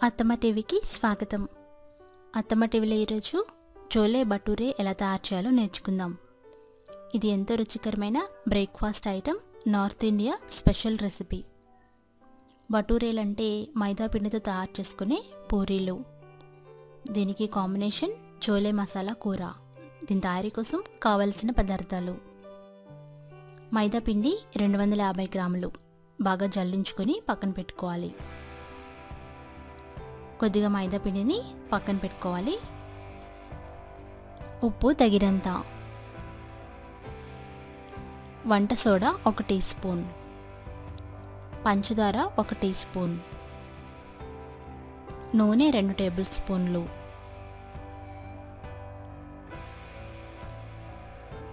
అత్తమ్మ టీవీకి స్వాగతం. అత్తమ్మ టీవీలో ఈరోజు చోలే భటూరే ఎలా తయారు చేయాలో నేర్చుకుందాం. ఇది ఎంతో రుచికరమైన breakfast item, north India special recipe. భటూరేలు అంటే మైదా పిండితో తయారు చేసుకునే పూరీలు. దీనికి కాంబినేషన్ చోలే మసాలా కూర. దీని తయారీ కోసం కావలసిన పదార్థాలు: మైదా పిండి 250 గ్రాములు బాగా జల్లించుకొని పక్కన పెట్టుకోవాలి. కొద్దిగా మైదా పిండిని పక్కన పెట్టుకోవాలి. ఉప్పు తగినంత, వంట సోడా 1 టీ స్పూన్, పంచదార 1 టీ స్పూన్, నూనె 2 టేబుల్ స్పూన్లు,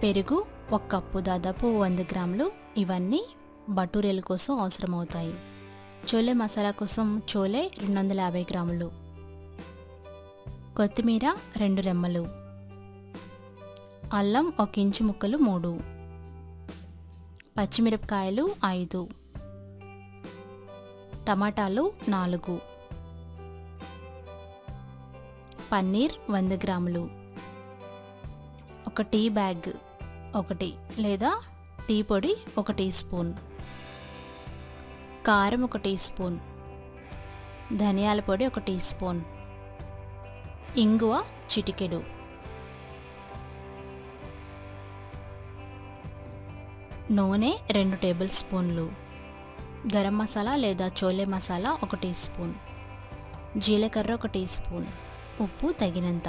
పెరుగు 1 కప్పు, దాదాపు 100 గ్రాములు. ఇవన్నీ భటూరేల కోసం అవసరమవుతాయి. చోలే మసాలా కోసం చోలే 250 గ్రాములు, కొత్తిమీర 2 రెమ్మలు, అల్లం 1 ఇంచు ముక్కలు 3, పచ్చిమిరపకాయలు 5, టమాటాలు 4, పన్నీర్ 100 గ్రాములు, 1 టీ బ్యాగ్ 1 లేదా టీ పొడి 1 టీ స్పూన్, కారం 1 టీ స్పూన్, ధనియాల పొడి 1 టీ స్పూన్, ఇంగువ చిటికెడు, నూనె 2 టేబుల్ స్పూన్లు, గరం మసాలా లేదా చోలే మసాలా 1 టీ స్పూన్, జీలకర్ర 1 టీ స్పూన్, ఉప్పు తగినంత.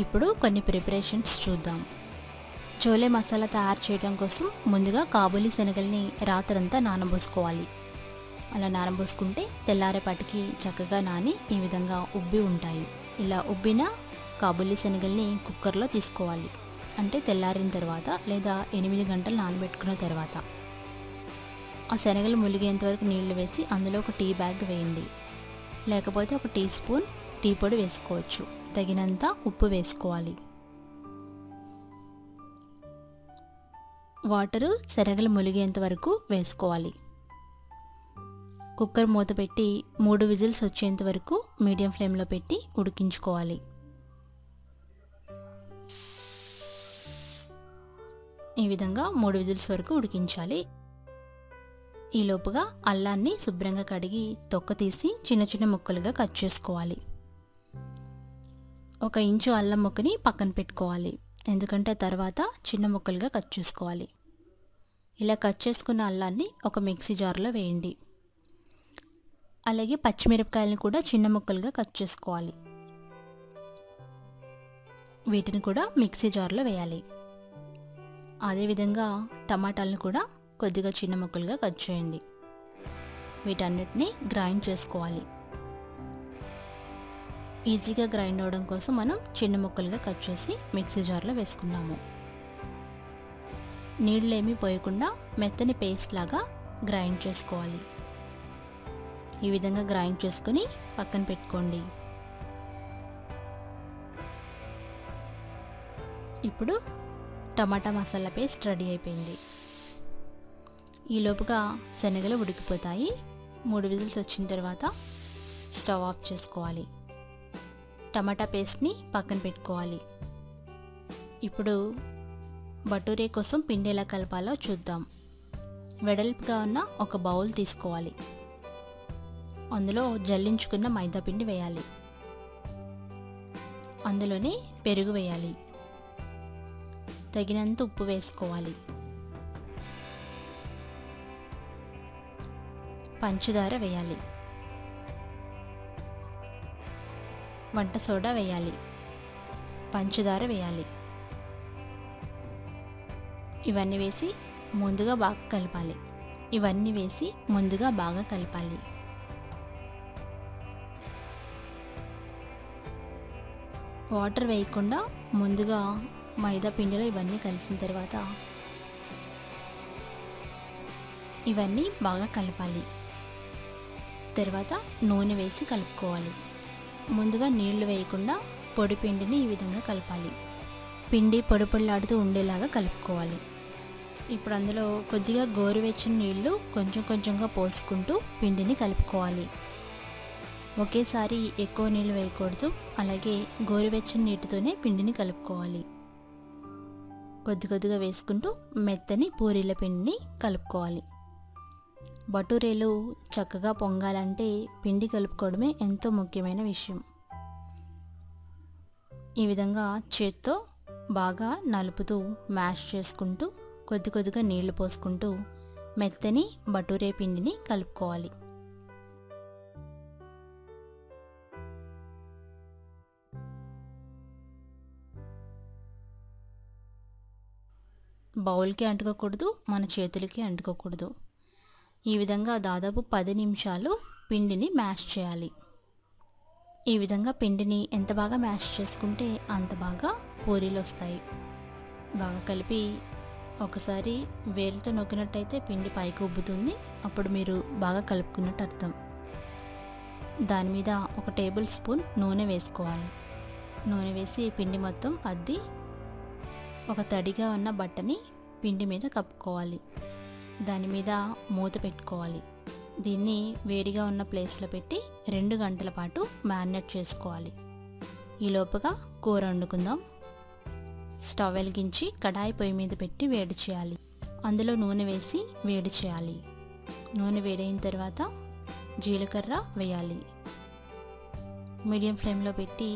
ఇప్పుడు కొన్ని ప్రిపరేషన్స్ చూద్దాం. చోలే మసాలా తయారు చేయడం కోసం ముందుగా కాబూలీ శనగల్ని రాత్రంతా నానబోసుకోవాలి. అలా నానబోసుకుంటే తెల్లారేపాటికి చక్కగా నాని ఈ విధంగా ఉబ్బి ఉంటాయి. ఇలా ఉబ్బిన కాబూలీ శనగల్ని కుక్కర్లో తీసుకోవాలి. అంటే తెల్లారిన తర్వాత లేదా 8 గంటలు నానబెట్టుకున్న తర్వాత ఆ శనగలు ములిగేంత వరకు నీళ్లు వేసి అందులో 1 టీ బ్యాగ్ వేయండి. లేకపోతే 1 టీ స్పూన్ టీ పొడి వేసుకోవచ్చు. తగినంత ఉప్పు వేసుకోవాలి. వాటరు శనగలు ములిగేంత వరకు వేసుకోవాలి. కుక్కర్ మూత పెట్టి 3 విజిల్స్ వచ్చేంత వరకు మీడియం ఫ్లేమ్లో పెట్టి ఉడికించుకోవాలి. ఈ విధంగా 3 విజిల్స్ వరకు ఉడికించాలి. ఈలోపుగా అల్లాన్ని శుభ్రంగా కడిగి తొక్క తీసి చిన్న చిన్న ముక్కలుగా కట్ చేసుకోవాలి. 1 ఇంచు అల్లం ముక్కని పక్కన పెట్టుకోవాలి. ఎందుకంటే తర్వాత చిన్న ముక్కలుగా కట్ చేసుకోవాలి. ఇలా కట్ చేసుకున్న అల్లాన్ని ఒక మిక్సీ జార్లో వేయండి. అలాగే పచ్చిమిరపకాయలను కూడా చిన్న ముక్కలుగా కట్ చేసుకోవాలి. వీటిని కూడా మిక్సీ జార్లో వేయాలి. అదేవిధంగా టమాటాలను కూడా కొద్దిగా చిన్న ముక్కలుగా కట్ చేయండి. వీటన్నిటిని గ్రైండ్ చేసుకోవాలి. ఈజీగా గ్రైండ్ అవడం కోసం మనం చిన్న ముక్కలుగా కట్ చేసి మిక్సీ జార్లో వేసుకున్నాము. నీళ్ళేమీ పోయకుండా మెత్తని పేస్ట్ లాగా గ్రైండ్ చేసుకోవాలి. ఈ విధంగా గ్రైండ్ చేసుకొని పక్కన పెట్టుకోండి. ఇప్పుడు టమాటా మసాలా పేస్ట్ రెడీ అయిపోయింది. ఈలోపుగా శనగలు ఉడికిపోతాయి. 3 విజిల్స్ వచ్చిన తర్వాత స్టవ్ ఆఫ్ చేసుకోవాలి. టమాటా పేస్ట్ని పక్కన పెట్టుకోవాలి. ఇప్పుడు భటూరే కోసం పిండి ఎలా కలపాలో చూద్దాం. వెడల్పుగా ఉన్న ఒక బౌల్ తీసుకోవాలి. అందులో జల్లించుకున్న మైదా పిండి వేయాలి. అందులోనే పెరుగు వేయాలి. తగినంత ఉప్పు వేసుకోవాలి. పంచదార వేయాలి. వంట సోడా వేయాలి. పంచదార వేయాలి. ఇవన్నీ వేసి ముందుగా బాగా కలపాలి. వాటర్ వేయకుండా ముందుగా మైదా పిండిలో ఇవన్నీ కలిసిన తర్వాత ఇవన్నీ బాగా కలపాలి. తర్వాత నూనె వేసి కలుపుకోవాలి. ముందుగా నీళ్లు వేయకుండా పొడి పిండిని ఈ విధంగా కలపాలి. పిండి పొడి పొడిలాడుతూ ఉండేలాగా కలుపుకోవాలి. ఇప్పుడు అందులో కొద్దిగా గోరువెచ్చని నీళ్లు కొంచెం కొంచెంగా పోసుకుంటూ పిండిని కలుపుకోవాలి. ఒకేసారి ఎక్కువ నీళ్ళు వేయకూడదు. అలాగే గోరువెచ్చని నీటితోనే పిండిని కలుపుకోవాలి. కొద్ది కొద్దిగా వేసుకుంటూ మెత్తని పూరీల పిండిని కలుపుకోవాలి. బటూరేలు చక్కగా పొంగాలంటే పిండి కలుపుకోవడమే ఎంతో ముఖ్యమైన విషయం. ఈ విధంగా చేత్తో బాగా నలుపుతూ మ్యాష్ చేసుకుంటూ కొద్ది కొద్దిగా నీళ్లు పోసుకుంటూ మెత్తని బటూరే పిండిని కలుపుకోవాలి. బౌల్కి అంటుకోకూడదు, మన చేతులకి అంటుకోకూడదు. ఈ విధంగా దాదాపు 10 నిమిషాలు పిండిని మ్యాష్ చేయాలి. ఈ విధంగా పిండిని ఎంత బాగా మ్యాష్ చేసుకుంటే అంత బాగా పూరీలు వస్తాయి. బాగా కలిపి ఒకసారి వేలుతో నొక్కినట్టయితే పిండి పైకి ఉబ్బుతుంది. అప్పుడు మీరు బాగా కలుపుకున్నట్టు అర్థం. దాని మీద 1 టేబుల్ స్పూన్ నూనె వేసుకోవాలి. నూనె వేసి పిండి మొత్తం అద్ది ఒక తడిగా ఉన్న బట్టని పిండి మీద కప్పుకోవాలి. దాని మీద మూత పెట్టుకోవాలి. దీన్ని వేడిగా ఉన్న ప్లేస్లో పెట్టి 2 గంటల పాటు మ్యారినేట్ చేసుకోవాలి. ఈ లోపుగా కూర వండుకుందాం. స్టవ్ వెలిగించి కడాయి పొయ్యి మీద పెట్టి వేడి చేయాలి. అందులో నూనె వేసి వేడి చేయాలి. నూనె వేడైన తర్వాత జీలకర్ర వేయాలి. మీడియం ఫ్లేమ్లో పెట్టి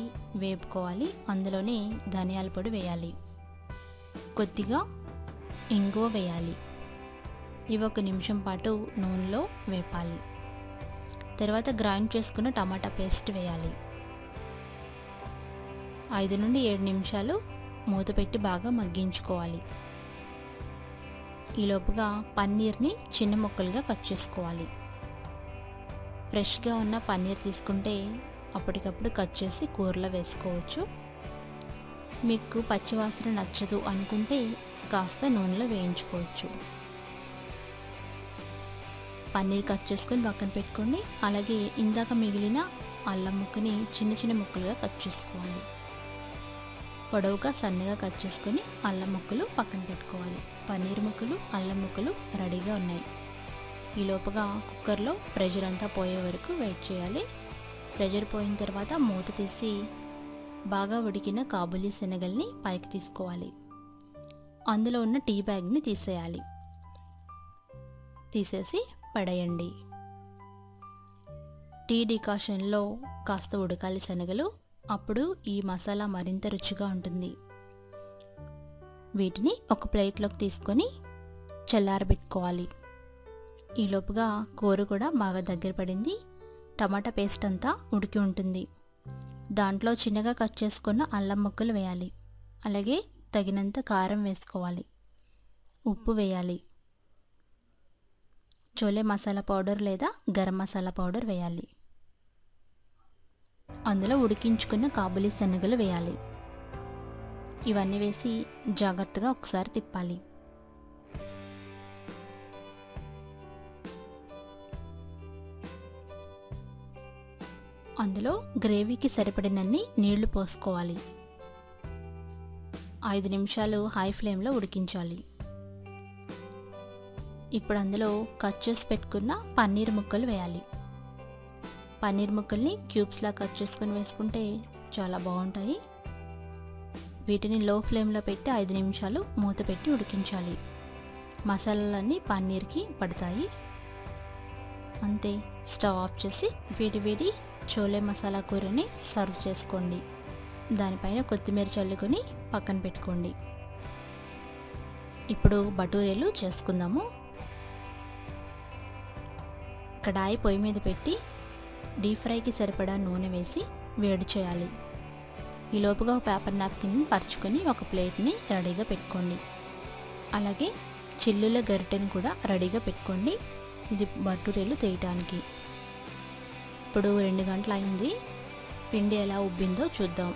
వేపుకోవాలి. అందులోనే ధనియాల పొడి వేయాలి. కొద్దిగా ఇంగువ వేయాలి. ఇవి 1 నిమిషం పాటు నూనెలో వేపాలి. తర్వాత గ్రైండ్ చేసుకున్న టమాటా పేస్ట్ వేయాలి. 5 నుండి 7 నిమిషాలు మూత పెట్టి బాగా మగ్గించుకోవాలి. ఈలోపుగా పన్నీర్ని చిన్న ముక్కలుగా కట్ చేసుకోవాలి. ఫ్రెష్గా ఉన్న పన్నీర్ తీసుకుంటే అప్పటికప్పుడు కట్ చేసి కూరలో వేసుకోవచ్చు. మీకు పచ్చివాసన నచ్చదు అనుకుంటే కాస్త నూనెలో వేయించుకోవచ్చు. పన్నీర్ కట్ చేసుకొని పక్కన పెట్టుకోండి. అలాగే ఇందాక మిగిలిన అల్లం ముక్కని చిన్న చిన్న ముక్కలుగా కట్ చేసుకోవాలి. పొడవుగా సన్నగా కట్ చేసుకొని అల్లం ముక్కలు పక్కన పెట్టుకోవాలి. పన్నీర్ ముక్కలు, అల్లం ముక్కలు రెడీగా ఉన్నాయి. ఈ లోపుగా కుక్కర్లో ప్రెషర్ అంతా పోయే వరకు వెయిట్ చేయాలి. ప్రెషర్ పోయిన తర్వాత మూత తీసి బాగా ఉడికిన కాబూలీ శనగల్ని పైకి తీసుకోవాలి. అందులో ఉన్న టీ బ్యాగ్ని తీసేయాలి. తీసేసి పడేయండి. టీ డికాషన్లో కాస్త ఉడకాలి శనగలు. అప్పుడు ఈ మసాలా మరింత రుచిగా ఉంటుంది. వీటిని ఒక ప్లేట్లోకి తీసుకొని చల్లారబెట్టుకోవాలి. ఈలోపుగా కూర కూడా బాగా దగ్గర పడింది. టమాటా పేస్ట్ అంతా ఉడికి ఉంటుంది. దాంట్లో చిన్నగా కట్ చేసుకున్న అల్లం ముక్కలు వేయాలి. అలాగే తగినంత కారం వేసుకోవాలి. ఉప్పు వేయాలి. చోలే మసాలా పౌడర్ లేదా గరం మసాలా పౌడర్ వేయాలి. అందులో ఉడికించుకున్న కాబూలీ శనగలు వేయాలి. ఇవన్నీ వేసి జాగ్రత్తగా ఒకసారి తిప్పాలి. అందులో గ్రేవీకి సరిపడినన్ని నీళ్లు పోసుకోవాలి. 5 నిమిషాలు హై ఫ్లేమ్లో ఉడికించాలి. ఇప్పుడు అందులో కట్ చేసి పెట్టుకున్న పన్నీర్ ముక్కలు వేయాలి. పన్నీర్ ముక్కల్ని క్యూబ్స్లా కట్ చేసుకొని వేసుకుంటే చాలా బాగుంటాయి. వీటిని లో ఫ్లేమ్లో పెట్టి 5 నిమిషాలు మూత పెట్టి ఉడికించాలి. మసాలాలన్నీ పన్నీర్కి పడతాయి. అంతే, స్టవ్ ఆఫ్ చేసి వేడి వేడి చోలే మసాలా కూరని సర్వ్ చేసుకోండి. దానిపైన కొత్తిమీర చల్లుకొని పక్కన పెట్టుకోండి. ఇప్పుడు బటూరేలు చేసుకుందాము. కడాయి పొయ్యి మీద పెట్టి డీప్ ఫ్రైకి సరిపడా నూనె వేసి వేడి చేయాలి. ఈ లోపుగా ఒక పేపర్ నాప్కిన్ పరుచుకొని ఒక ప్లేట్ని రెడీగా పెట్టుకోండి. అలాగే చిల్లుల గరిటెను కూడా రెడీగా పెట్టుకోండి. ఇది బటూరేలు తీయటానికి. ఇప్పుడు 2 గంటలు అయింది. పిండి ఎలా ఉబ్బిందో చూద్దాం.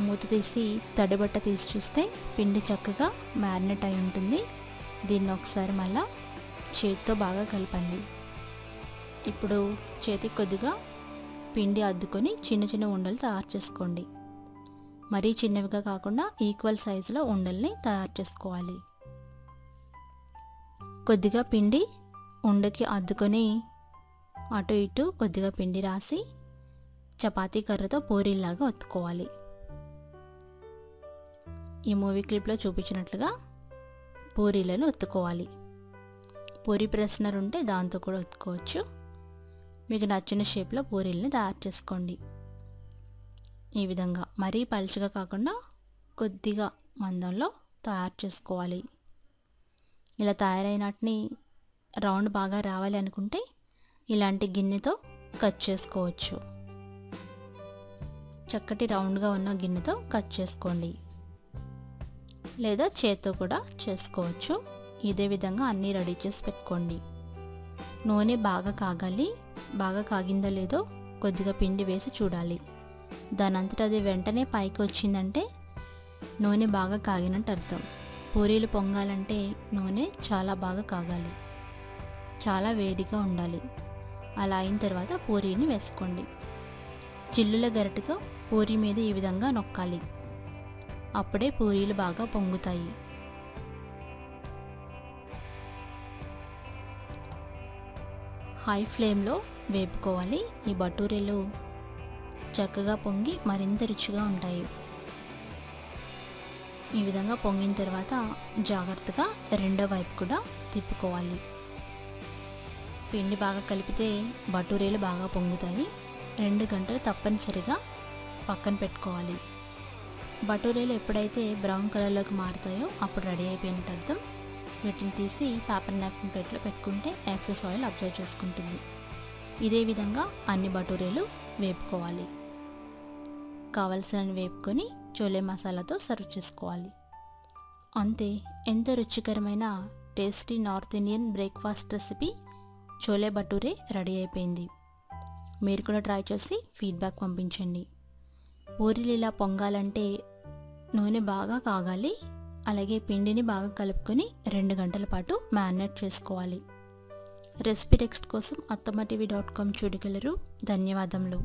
మూత తీసి తడిబట్ట తీసి చూస్తే పిండి చక్కగా మ్యారినేట్ అయి ఉంటుంది. దీన్ని ఒకసారి మళ్ళా చేతితో బాగా కలపండి. ఇప్పుడు చేతికి కొద్దిగా పిండి అద్దుకొని చిన్న చిన్న ఉండలు తయారు చేసుకోండి. మరీ చిన్నవిగా కాకుండా ఈక్వల్ సైజులో ఉండల్ని తయారు చేసుకోవాలి. కొద్దిగా పిండి ఉండకి అద్దుకొని అటు ఇటు కొద్దిగా పిండి రాసి చపాతీ కర్రతో పూరీలాగా ఒత్తుకోవాలి. ఈ మూవీ క్లిప్లో చూపించినట్లుగా పూరీలను ఒత్తుకోవాలి. పూరీ ప్రెస్నర్ ఉంటే దాంతో కూడా ఒత్తుకోవచ్చు. మీకు నచ్చిన షేప్లో పూరీలని తయారు చేసుకోండి. ఈ విధంగా మరీ పలుచగా కాకుండా కొద్దిగా మందంలో తయారు చేసుకోవాలి. ఇలా తయారైనటిని రౌండ్ బాగా రావాలి అనుకుంటే ఇలాంటి గిన్నెతో కట్ చేసుకోవచ్చు. చక్కటి రౌండ్గా ఉన్న గిన్నెతో కట్ చేసుకోండి, లేదా చేత్తో కూడా చేసుకోవచ్చు. ఇదే విధంగా అన్నీ రెడీ చేసి పెట్టుకోండి. నూనె బాగా కాగాలి. బాగా కాగిందో లేదో కొద్దిగా పిండి వేసి చూడాలి. దానంతటా అది వెంటనే పైకి వచ్చిందంటే నూనె బాగా కాగినట్టు అర్థం. పూరీలు పొంగాలంటే నూనె చాలా బాగా కాగాలి, చాలా వేడిగా ఉండాలి. అలా అయిన తర్వాత పూరీని వేసుకోండి. చిల్లుల గరిటెతో పూరీ మీద ఈ విధంగా నొక్కాలి. అప్పుడే పూరీలు బాగా పొంగుతాయి. హై ఫ్లేమ్లో వేపుకోవాలి. ఈ బటూరీలు చక్కగా పొంగి మరింత రుచిగా ఉంటాయి. ఈ విధంగా పొంగిన తర్వాత జాగ్రత్తగా రెండో వైపు కూడా తిప్పుకోవాలి. పిండి బాగా కలిపితే బటూరీలు బాగా పొంగుతాయి. 2 గంటలు తప్పనిసరిగా పక్కన పెట్టుకోవాలి. బటూరీలు ఎప్పుడైతే బ్రౌన్ కలర్లోకి మారుతాయో అప్పుడు రెడీ అయిపోయినట్టు అర్థం. వీటిని తీసి పేపర్ నాప్కిన్ ప్లేట్లో పెట్టుకుంటే ఎక్సెస్ ఆయిల్ అబ్జర్వ్ చేసుకుంటుంది. ఇదే విధంగా అన్ని బటూరీలు వేపుకోవాలి. కావలసినవి వేపుకొని చోలే మసాలాతో సర్వ్ చేసుకోవాలి. అంతే, ఎంతో రుచికరమైన tasty north Indian breakfast recipe chole bhature ready అయిపోయింది. మీరు కూడా ట్రై చేసి ఫీడ్బ్యాక్ పంపించండి. పూరీలు ఇలా పొంగాలంటే నూనె బాగా కాగాలి. అలాగే పిండిని బాగా కలుపుకొని 2 గంటల పాటు మ్యారినేట్ చేసుకోవాలి. రెసిపీ టెక్స్ట్ కోసం attamaTV.com చూడగలరు. ధన్యవాదములు.